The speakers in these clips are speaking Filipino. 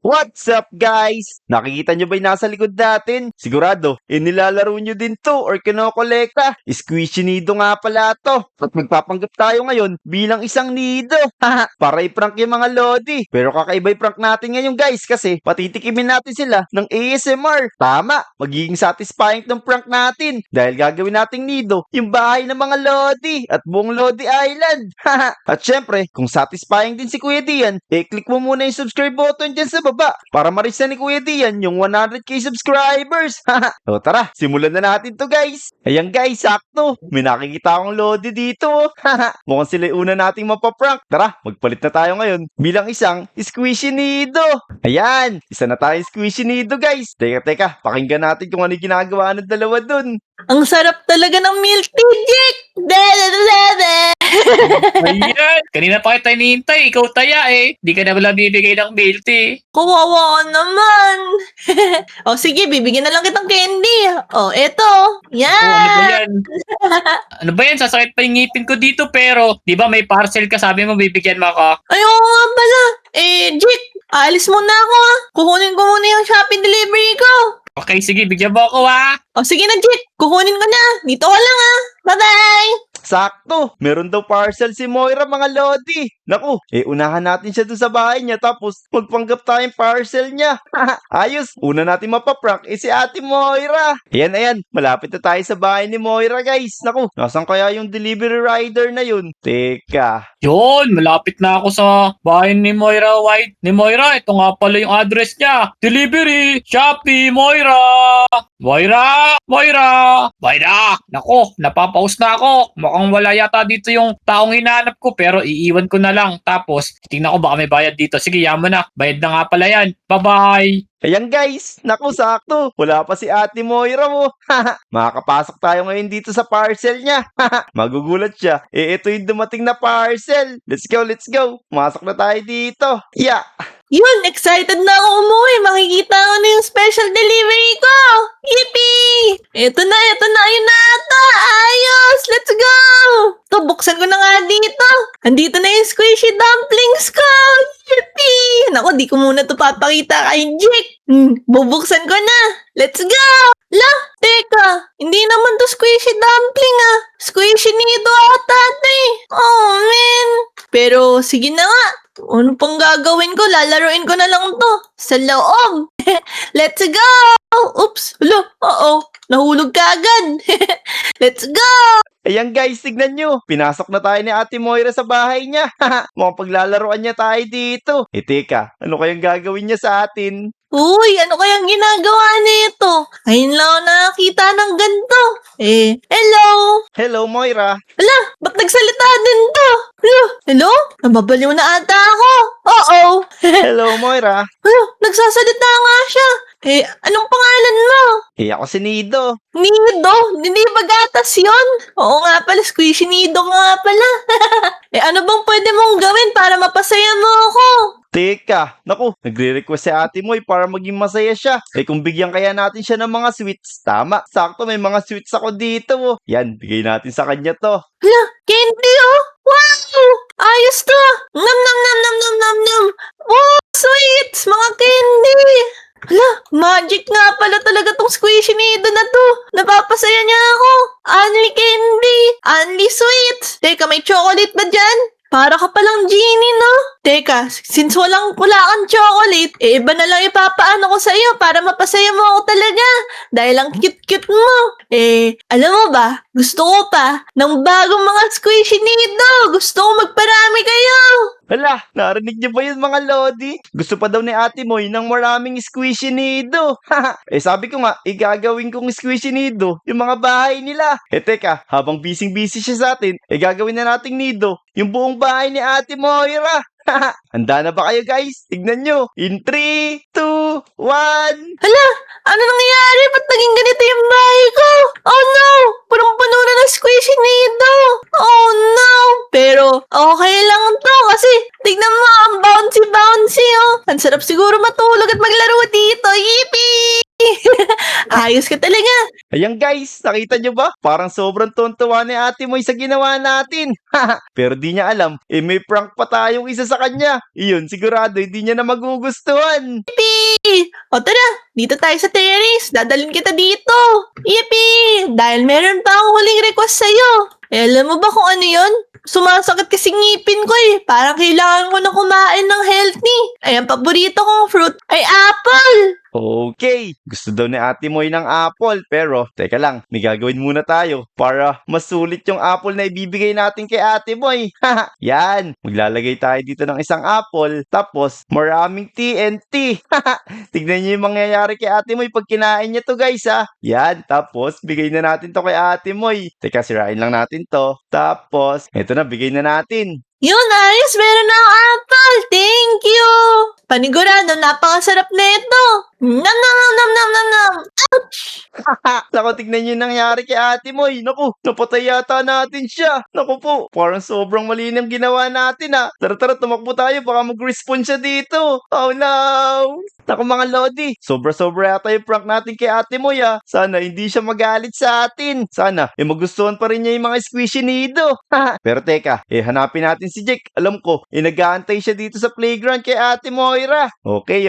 What's up guys? Nakikita nyo ba yung nasa likod natin? Sigurado, nilalaro nyo din to or kinokolekta. Squishy Nido nga pala to. At magpapanggap tayo ngayon bilang isang nido. Para i-prank yung mga lodi. Pero kakaiba yung prank natin ngayon guys kasi patitikimin natin sila ng ASMR. Tama, magiging satisfying tong prank natin. Dahil gagawin nating nido yung bahay ng mga lodi at buong Lodi Island. At syempre, kung satisfying din si Kuya Dian, click mo muna yung subscribe button dyan sa baba para ma-reach na ni Kuya Dian yung 100k subscribers. O tara, simulan na natin to guys. Ayan guys, sakto. May nakikita akong lodi dito. Mukhang sila yung una nating mapaprank. Tara, magpalit na tayo ngayon bilang isang Squishy Nido. Ayan, isa na tayong Squishy Nido guys. Teka, pakinggan natin kung ano yung ginagawa ng dalawa dun. Ang sarap talaga ng milk tea, Jack! Ayan! Kanina pa kita hinihintay. Ikaw taya eh. Di ka na wala bibigay ng milk tea. Kawawa ka naman. O sige, bibigyan na lang kitang candy. O, eto. Oh, ano ba Yan! yan? Ano ba yan? Sasakit pa yung ngipin ko dito pero di ba may parcel ka? Sabi mo bibigyan mo ako. Ayoko nga pala. Jack, aalis muna ako ha. Kukunin ko muna yung Shopee delivery ko. Okay, sige. Bigyan mo ako ha. O sige na, Jack. Kukunin ko na. Dito ka lang ha. Bye-bye! Sakto, meron daw parcel si Moira mga lodi. Naku, unahan natin siya doon sa bahay niya tapos magpanggap tayong parcel niya. Ayos, una natin mapaprank si Ate Moira. Ayan, malapit na tayo sa bahay ni Moira guys. Naku, nasan kaya yung delivery rider na yun? Teka. Yun, malapit na ako sa bahay ni Moira White. Ni Moira, ito nga pala yung address niya. Delivery, Shopee, Moira. Moira! Nako, napapaus na ako. Mukhang wala yata dito yung taong hinahanap ko pero iiwan ko na lang. Tapos, tingnan ko baka may bayad dito. Sige, yaman na. Bayad na nga pala yan. Bye-bye! Ayan guys, naku sakto. Wala pa si Ate Moira mo. Makakapasok tayo ngayon dito sa parcel niya. Magugulat siya. Ito yung dumating na parcel. Let's go. Masok na tayo dito. Yeah. Yun, excited na ako umuwi. Makikita ko na yung special delivery ko. Yippee! Ito na, yun na ata. Ayos, let's go! Ito, buksan ko na nga dito. Andito na yung squishy dumplings ko. Yippee! Naku, di ko muna ito papakita kay Jack. Bubuksan ko na. Let's go! La, teka, hindi naman to squishy dumpling ah. Squishy Nido ata ito eh. Oh man. Pero sige na nga. Ano pang gagawin ko? Lalaruin ko na lang to sa loob. Let's go! Oops! Nahulog ka agad. Let's go! Ayan guys, tignan nyo. Pinasok na tayo ni Ate Moira sa bahay niya. Mukhang paglalaroan niya tayo dito. Teka, ano kayang gagawin niya sa atin? Uy, ano kayang ginagawa nito? Ayun lang ako nakakita ng ganito. Hello? Hello Moira. Ala, ba't nagsalita din to? Hello? Nababaliw na ata ako. Oo. Hello Moira. Nagsasalita nga siya. Anong pangalan mo? Ako si Nido. Nido? Hindi ba gatas yun? Oo nga pala, Squishy Nido nga pala. Ano bang pwede mong gawin para mapasaya mo ako? Teka, naku, nagre-request si Ate Moy para maging masaya siya. Kung bigyan kaya natin siya ng mga sweets. Tama, sakto may mga sweets ako dito. Yan, bigay natin sa kanya to. Hala, candy oh! Wow! Ayos to! Nam! Oh, sweets! Mga candy! Hala, magic nga pala talaga tong Squishy Nido na to. Napapasaya niya ako. Only candy, only sweets. Teka, may chocolate ba dyan? Para ka palang genie, no? Teka, since wala kang chocolate, iba na lang ipapaano ko sa iyo para mapasaya mo ako talaga. Dahil ang cute-cute mo. Alam mo ba, gusto ko pa ng bagong mga Squishy Nido. Gusto ko magparami kayo. Hala, narinig niyo ba yun mga lodi? Gusto pa daw ni Ate Moy ng maraming Squishy Nido. Sabi ko nga, gagawin kong Squishy Nido yung mga bahay nila. Teka, habang busy siya sa atin, gagawin na nating nido yung buong bahay ni Ate Moira. Handa na ba kayo guys? Tignan nyo. In 3, 2, 1. Hala, ano nangyayari? Ba't naging ganito yung bahay ko? Oh no! Punong-puno na ng Squishy Nido. Oh no! Pero okay lang to kasi tignan mo, ang bouncy-bouncy oh. Ang sarap siguro matulog at maglaro dito. Yippee! Ayos ka talaga. Ayan guys, nakita nyo ba? Parang sobrang tontuwa ni Ate Moy sa ginawa natin. Pero di niya alam, may prank pa tayong isa sa kanya. Iyon, sigurado hindi niya na magugustuhan. O tara, dito tayo sa terrace. Dadalhin kita dito. Yippee! Dahil meron pa akong huling request sa'yo. Alam mo ba kung ano yon? Sumasakit kasi ngipin ko eh. Parang kailangan ko na kumain ng healthy. Ay, ang paborito kong fruit ay apple. Okay, gusto daw ni Ate Moy ng apple. Pero, teka lang, may gagawin muna tayo para masulit yung apple na ibibigay natin kay Ate Moy. Yan, maglalagay tayo dito ng isang apple. Tapos, maraming TNT. Tignan niyo yung mangyayari kay Ate Moy pag kinain niya to guys ha. Yan, tapos, bigay na natin to kay Ate Moy. Teka, sirain lang natin to. Tapos, eto na, bigay na natin. Yun, ayos. Meron na akong apple. Thank you. Panigurado, napakasarap na ito. Nam nam nam nam nam nam nam. Naku, tignan niyo yung nangyari kay Ate Moy. Naku, napatay yata natin siya. Naku po, parang sobrang malinim ginawa natin ha. Tara, tumakbo tayo. Baka mag-respawn siya dito. Oh no! Naku mga Lodi, sobra-sobra yata yung prank natin kay Ate Moy ha. Sana hindi siya magalit sa atin. Sana, magustuhan pa rin niya yung mga squishy nido. Pero teka, hanapin natin si Jake. Alam ko, nag-aantay siya dito sa playground kay Ate Moira. Okay.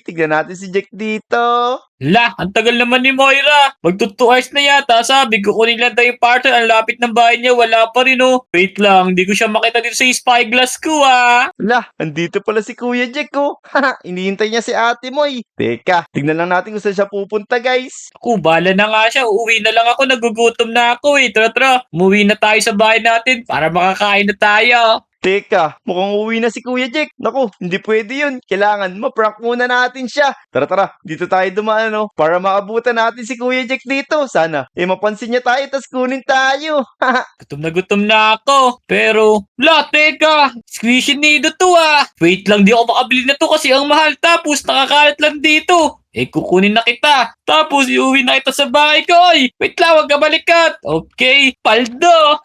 Tignan natin si Jake dito. La, ang tagal naman ni Moira. Magto 2 hours na yata. Sabi ko kunin lang tayo yung partner. Ang lapit ng bahay niya. Wala pa rin oh. Wait lang, hindi ko siya makita dito sa spyglass ko ah. Lah, andito pala si Kuya Jake oh. Inihintay niya si Ate Moy. Teka, tignan lang natin kung saan siya pupunta guys. Ako, bala na nga siya. Uuwi na lang ako. Nagugutom na ako eh. Tara. Umuwi na tayo sa bahay natin para makakain na tayo. Teka, mukhang uwi na si Kuya Jake. Naku, hindi pwede yun. Kailangan maprank muna natin siya. Tara, dito tayo dumaan no, para maabutan natin si Kuya Jake dito. Sana, mapansin niya tayo tas kunin tayo. Gutom na ako. Pero, teka. Squishy nido to ah. Wait lang, di ako makabili na to kasi ang mahal. Tapos, nakakalat lang dito. Kukunin na kita. Tapos, iuwi na kita sa bahay ko. Wait lang, wag ka balikat. Okay, paldo.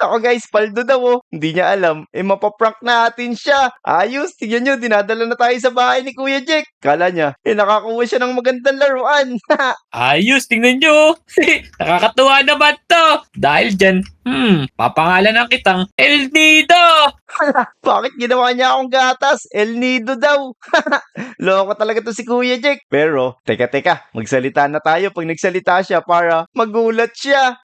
Ako guys, paldo daw oh. Hindi niya alam, mapaprank natin siya. Ayos, tignan nyo, dinadala na tayo sa bahay ni Kuya Jake. Kala niya, nakakuha siya ng magandang laruan. Ayos, tingnan nyo. Nakakatuwa naman to. Dahil dyan, papangalan ng kitang El Nido. Bakit ginawa niya akong gatas? El Nido daw. Loko talaga to si Kuya Jake. Pero, teka, magsalita na tayo pag nagsalita siya para magulat siya.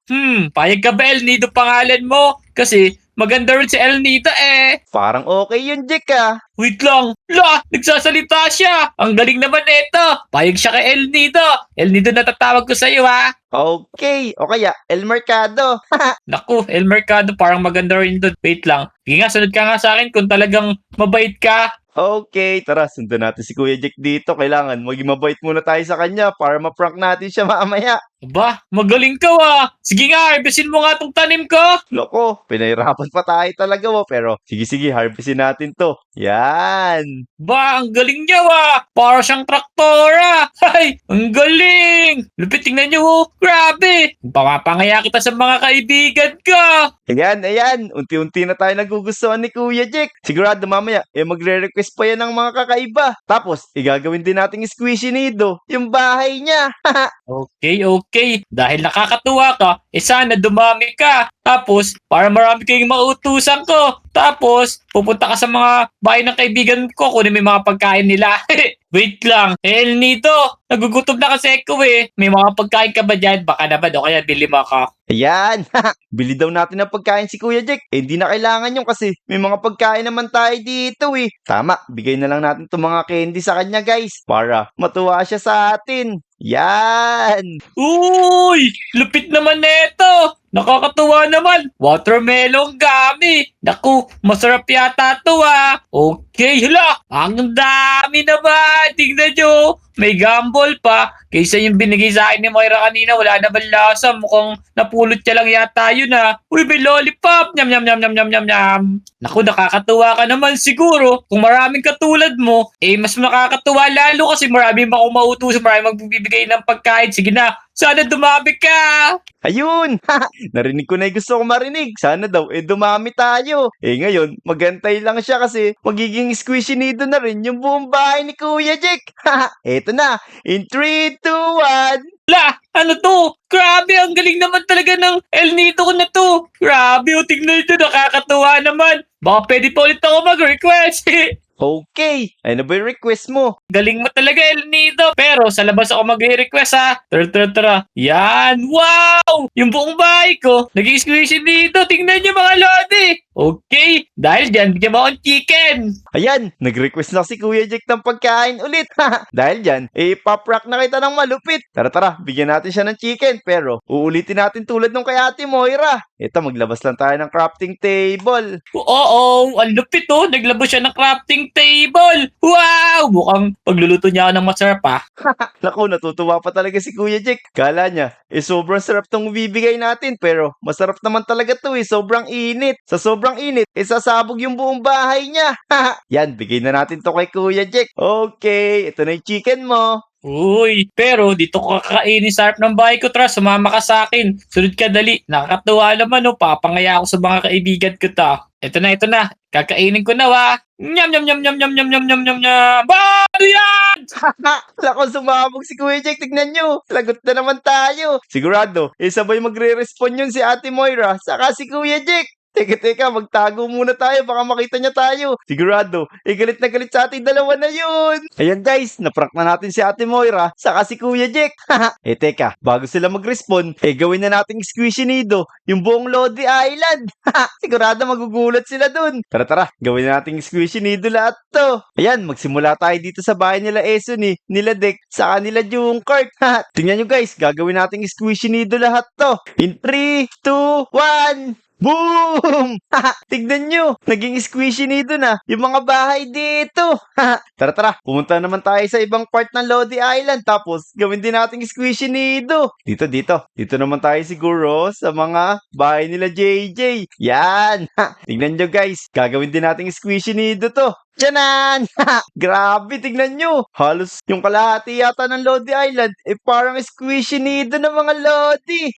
Payag ka ba El Nido pangalan mo? Kasi maganda rin si El Nido eh. Parang okay yun, Jake ah. Wait lang. Nagsasalita siya. Ang galing naman nito. Payag siya kay El Nido. El Nido natatawag ko sa'yo ha. Okay, o kaya El Mercado. Naku, El Mercado parang maganda rin doon. Wait lang. Sige nga, sunod ka nga sa akin kung talagang mabait ka. Okay, tara, sundan natin si Kuya Jake dito. Kailangan maging mabait muna tayo sa kanya para ma-prank natin siya mamaya. Aba, magaling ka ah. Sige nga, harvestin mo nga tong tanim ko. Loko, pinahirapan pa tayo talaga pero sige, harvestin natin to. Yan. Ba, ang galing niya Para siyang traktora. Hay, ang galing. Lupit, tingnan niyo oh. Grabe. Pamapangaya kita sa mga kaibigan ko. Ayan. Unti-unti na tayo nagugustuhan ni Kuya Jake. Sigurado mamaya, magre-request pa yan ng mga kakaiba. Tapos, igagawin din nating squishy nido, yung bahay niya. Okay. Dahil nakakatuwa ka, sana dumami ka. Tapos, para marami kayong mautusan ko. Tapos, pupunta ka sa mga bahay ng kaibigan ko kunin may mga pagkain nila. Wait lang. El Nido, nagugutom na kasi ako eh. May mga pagkain ka ba dyan? Baka naman o kaya bili mo ako. Ayan. Bili daw natin ng pagkain si Kuya Jake. Hindi na kailangan yung kasi may mga pagkain naman tayo dito eh. Tama, bigay na lang natin itong mga candy sa kanya guys para matuwa siya sa atin. Yan! Uy! Lupit naman neto! Nakakatuwa naman! Watermelon gummy! Naku, masarap yata to Okay, hala! Ang dami naman! Tingnan nyo! May gumball pa. Kaysa yung binigay sa akin ni Moira kanina, wala naman lasa. Mukhang napulot niya lang yata yun Uy, may lollipop! Nyam. Naku, nakakatuwa ka naman siguro. Kung maraming katulad mo, mas nakakatuwa lalo kasi maraming ako mautusan, maraming magbibigay ng pagkain. Sige na, Sana dumami ka! Ayun! Narinig ko na yung gusto ko marinig. Sana daw, dumami tayo. Ngayon, magantay lang siya kasi magiging squishy nido na rin yung buong bahay ni Kuya Jack. Eto na, in 3, 2, 1. La! Ano to? Grabe, ang galing naman talaga ng El Nido ko na to. Grabe, tignan nyo, nakakatuwa naman. Baka pwede pa ulit ako mag-request. Okay, ano ba yung request mo? Galing mo talaga, El Nido. Pero sa labas ako mag-request ha. Tara. Yan! Wow! Yung buong bahay ko, naging squishy dito. Tingnan nyo mga lodi. Okay, dahil dyan, bigyan mo akong chicken. Ayan, nag-request na si Kuya Jack ng pagkain ulit. Dahil dyan, ipaprank na kita ng malupit. Tara, bigyan natin siya ng chicken. Pero, uulitin natin tulad nung kay Ate Moira. Ito, maglabas lang tayo ng crafting table. Oo, ang lupit oh. Naglabas siya ng crafting table. Wow! Mukhang pagluluto niya ako ng masarap ha. Naku, natutuwa pa talaga si Kuya Jack. Kala niya, sobrang sarap tong bibigay natin. Pero, masarap naman talaga to sobrang init. Sa sobrang init, sasabog yung buong bahay niya. Yan, bigay na natin to kay Kuya Jack. Okay, ito na yung chicken mo. Uy, pero dito ko kakainin sa harap ng bahay ko, Tara, sumama ka sa akin. Sunod ka dali. Nakakatuwa naman, no? Papangaya ako sa mga kaibigan ko ta. Ito na. Kakainin ko na, wa. Nyam. Ano yan? Lako, sumabog si Kuya Jack. Tignan nyo. Lagot na naman tayo. Sigurado, sabay magre-respond yun si Ate Moira saka si Kuya Jack. Teka, magtago muna tayo. Baka makita niya tayo. Sigurado, galit na galit sa ating dalawa na yun. Ayan guys, naprank na natin si Ate Moira saka si Kuya Jack. Teka, bago sila mag-respond, gawin na nating squishy nido yung buong Lodi Island. Sigurado magugulat sila dun. Tara, gawin na nating squishy nido lahat to. Ayan, magsimula tayo dito sa bahay nila Eson nila Dek, saka nila Junkart. Tingnan nyo guys, gagawin nating squishy nido lahat to. In 3, 2, 1... Boom! Tignan nyo, naging squishy nito na yung mga bahay dito. Tara, pumunta naman tayo sa ibang part ng Lodi Island tapos gawin din nating squishy nito. Dito naman tayo siguro sa mga bahay nila JJ. Yan! Tignan nyo guys, gagawin din nating squishy nito to. Tiyanan! Grabe, tignan nyo. Halos yung kalahati yata ng Lodi Island, parang squishy nido ng mga Lodi.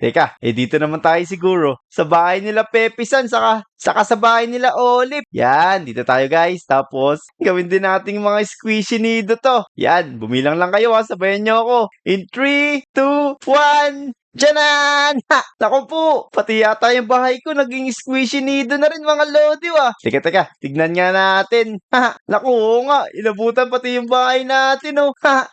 Teka, dito naman tayo siguro sa bahay nila Pepisan, saka sa bahay nila Olive. Yan, dito tayo guys. Tapos, gawin din nating mga squishy nido to. Yan, bumilang lang kayo sabayan nyo ako. In 3, 2, 1... Diyanan! Naku po, pati yata yung bahay ko naging squishy nido na rin mga Lodi Teka, tignan nga natin. Naku, oo nga, inabutan pati yung bahay natin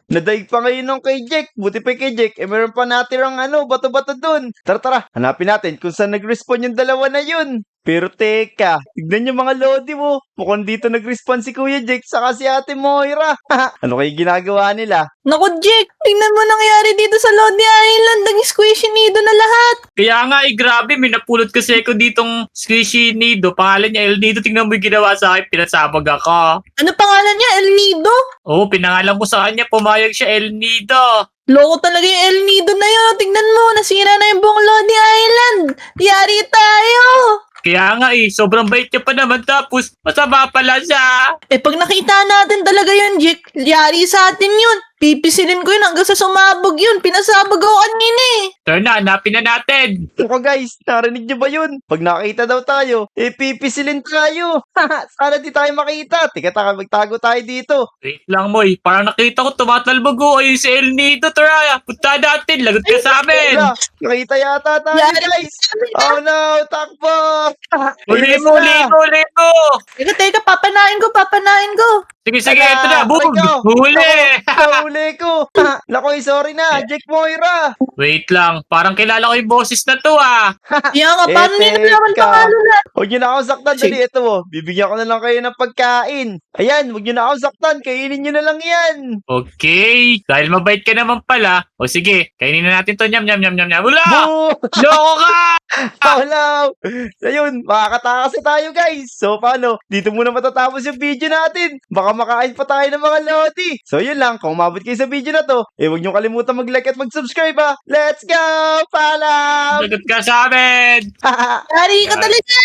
Nadaig pa ngayon nung kay Jack. Buti pa kay Jack, meron pa natirang bato-bato dun. Tara, hanapin natin kung saan nag-respawn yung dalawa na yun. Pero teka, tignan yung mga Lodi mo. Mukhang dito nag-respawn si Kuya Jack saka si Ate Moira. Ano kayo ginagawa nila? Naku, Jack, tingnan mo nangyari dito sa Lodi Island. Naging squishy nido na lahat. Kaya nga, grabe, may napulot kasi ako ditong squishy nido. Pangalan niya El Nido. Tingnan mo yung ginawa sa akin, pinasabag ako. Ano pangalan niya? El Nido? Oo, pinangalan ko sa kanya, pumayag siya El Nido. Loko talaga yung El Nido na yun. Tingnan mo, nasira na yung buong Lodi Island. Yari tayo. Kaya nga sobrang bait niya pa naman tapos masama pala siya. Pag nakita natin talaga yun, Jack, yari sa atin yun. Pipisilin ko yun hanggang sa sumabog yun. Pinasabog ako kanina Turn na, hanapin na natin. Ako guys, narinig nyo ba yun? Pag nakita daw tayo, pipisilin tayo. Sana di tayo makita. Tika, magtago tayo dito. Wait lang, Moy. Parang nakita ko tumatalbog ayun si El Nido. Tara, punta natin. Lagot ka sa amin. Wala, nakita yata tayo guys. Oh no, takbo. Uli Inis mo. Teka, papanain ko. Sige, Teka, ito na. Boom. ikaw. Huli. Huli ko. Naku, sorry na. Jack Moira. Wait lang. Parang kilala ko yung boses na to Kaya nga, paano nila naman teka. pangalan na? Huwag nyo na akong saktan. Dali, ito bibigyan ko na lang kayo ng pagkain. Ayan, huwag nyo na akong saktan. Kainin nyo na lang yan. Okay. Dahil mabait ka naman pala. O sige, kainin na natin to. Nyam. Wala! Boo! Loko ka! Hello! Ayun, makakatakas na tayo guys. So paano? Dito muna matatapos yung video natin. Baka makain pa tayo ng mga Lodi. So yun lang, kung umabot kayo sa video na to, huwag nyo kalimutan mag-like at mag-subscribe Let's go! Paalam! Lagot ka sa amin! Yari ka talaga.